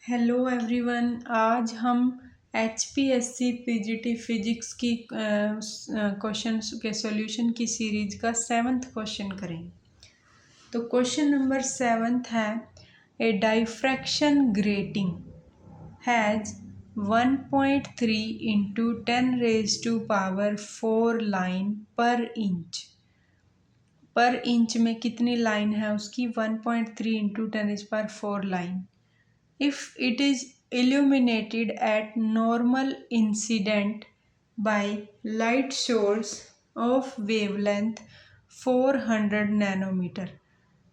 Hello everyone. आज हम HPSC PGT physics की क्वेश्चन के सॉल्यूशन की सीरीज का 7th क्वेश्चन करें। तो क्वेश्चन नंबर 7 है, a diffraction grating has 1.3 into 10⁻⁴ line per inch में कितनी लाइन है उसकी 1.3 into 10⁻⁴ line. If it is illuminated at normal incident by light source of wavelength 400 nanometre,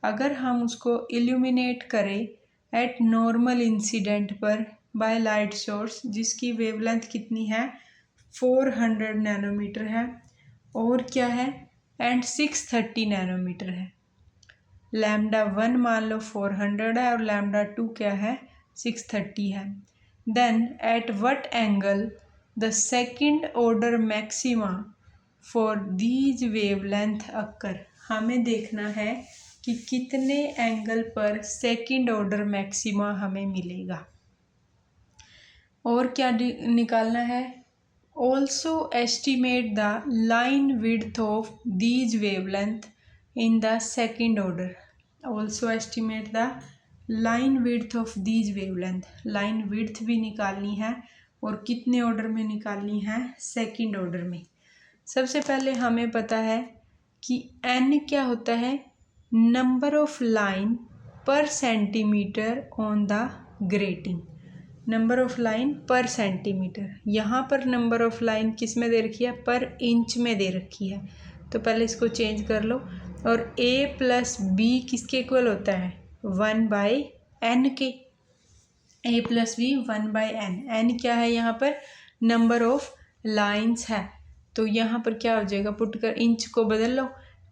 अगर हम उसको illuminate करें at normal incident पर by light source जिसकी wavelength कितनी है 400 नैनोमीटर है और क्या है एंड 630 नैनोमीटर है। लैम्डा 1 मान लो 400 है और लैम्डा 2 क्या है 630 है। Then at what angle the second order maxima for these wavelength occur, हमें देखना है कि कितने एंगल पर सेकंड ऑर्डर मैक्सिमा हमें मिलेगा और क्या निकालना है। Also estimate the line width of these wavelength in the second order. Also estimate the line width of these wavelength, line width भी निकालनी है और कितने ऑर्डर में निकालनी है सेकंड ऑर्डर में। सबसे पहले हमें पता है कि n क्या होता है, नंबर ऑफ लाइन पर centimetre on the grating, number of line पर सेंटीमीटर। यहाँ पर नंबर ऑफ लाइन किस में दे रखी है, पर इंच में दे रखी है, तो पहले इसको चेंज कर लो। और a प्लस बी किसके इक्वल होता है 1/n के, a plus B 1/n। n क्या है यहाँ पर नंबर ऑफ लाइन्स है, तो यहाँ पर क्या हो जाएगा, पुट कर इंच को बदल लो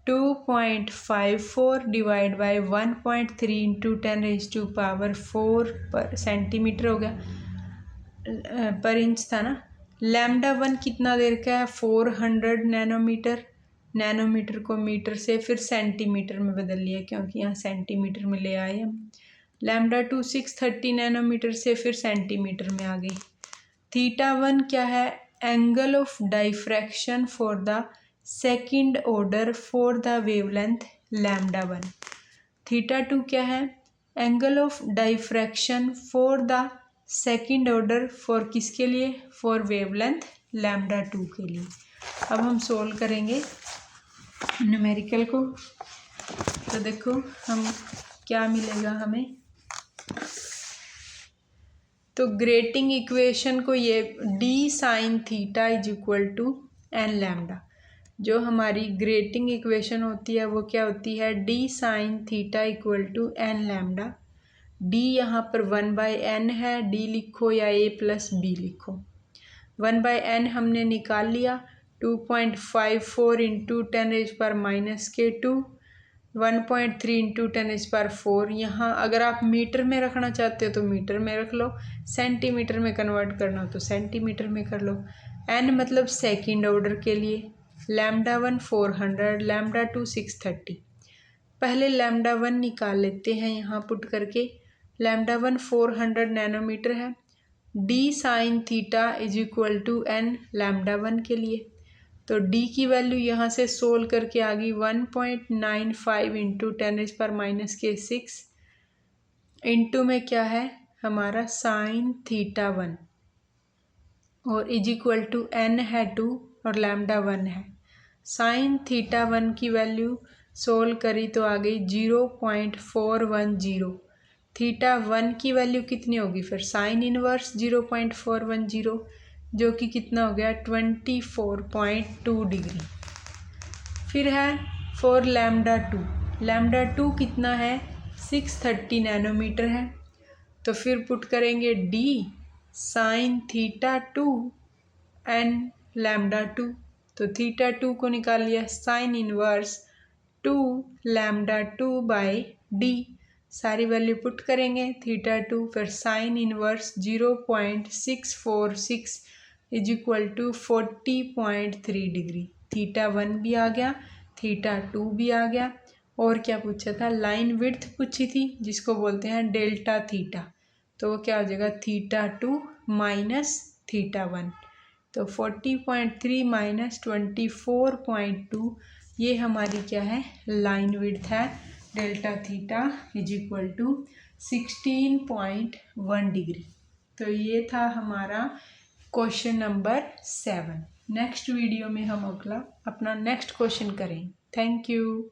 2.54 डिवाइड बाई 1.3 इंटू 10⁻⁴ पर सेंटीमीटर हो गया, पर इंच था ना। लैम्डा 1 कितना देर का है 400 नैनोमीटर, नैनोमीटर को मीटर से फिर सेंटीमीटर में बदल लिया क्योंकि यहाँ सेंटीमीटर में ले आए हम। लैम्डा 2 630 नैनोमीटर से फिर सेंटीमीटर में आ गई। थीटा 1 क्या है, angle of diffraction for the second order for the wavelength lambda 1। Theta 2 क्या है, angle of diffraction for the second order for किसके लिए, फॉर वेवलेंथ लैम्डा 2 के लिए। अब हम सोल्व करेंगे न्यूमेरिकल को, तो देखो हम क्या मिलेगा हमें। तो ग्रेटिंग इक्वेशन को ये d sine theta is equal to n lambda, जो हमारी ग्रेटिंग इक्वेशन होती है वो क्या होती है, d sine theta equal to n lambda. d यहाँ पर 1/n है, d लिखो या a प्लस b लिखो। 1/n हमने निकाल लिया, 2.54 इंटू 10⁻⁻², 1.3 इंटू 10⁻⁴। यहाँ अगर आप मीटर में रखना चाहते हो तो मीटर में रख लो, सेंटीमीटर में कन्वर्ट करना हो तो सेंटीमीटर में कर लो। n मतलब सेकंड ऑर्डर के लिए, लैम्डा 1 400, लैम्डा 2 630। पहले लैम्डा 1 निकाल लेते हैं यहाँ पुट करके। लैम्डा 1 400 नैनोमीटर है, d sine theta is equal to n lambda 1 के लिए, तो d की वैल्यू यहाँ से सोल्व करके आ गई 1.95 इंटू 10⁻⁻6 इंटू में क्या है हमारा साइन थीटा 1 और इज इक्वल टू n है 2 और लैम्डा 1 है। साइन थीटा 1 की वैल्यू सोल्व करी तो आ गई 0.410। थीटा 1 की वैल्यू कितनी होगी फिर साइन इनवर्स 0.410, जो कि कितना हो गया 24.2 डिग्री। फिर है फॉर लैम्डा 2, लैम्डा 2 कितना है 630 नैनोमीटर है, तो फिर पुट करेंगे d sine theta 2 n lambda 2, तो थीटा 2 को निकाल लिया sine inverse 2 lambda 2 by d, सारी वैल्यू पुट करेंगे थीटा 2 फिर sine inverse 0.646 is equal to 40.3 degree. Theta 1 भी आ गया, थीटा 2 भी आ गया, और क्या पूछा था, लाइन विड्थ पूछी थी जिसको बोलते हैं डेल्टा थीटा, तो वो क्या हो जाएगा θ2 माइनस θ1। तो 40.3 माइनस 24.2 ये हमारी क्या है लाइन विड्थ है delta theta is equal to 16.1 degree. तो ये था हमारा क्वेश्चन नंबर 7। नेक्स्ट वीडियो में हम अगला अपना नेक्स्ट क्वेश्चन करें। Thank you.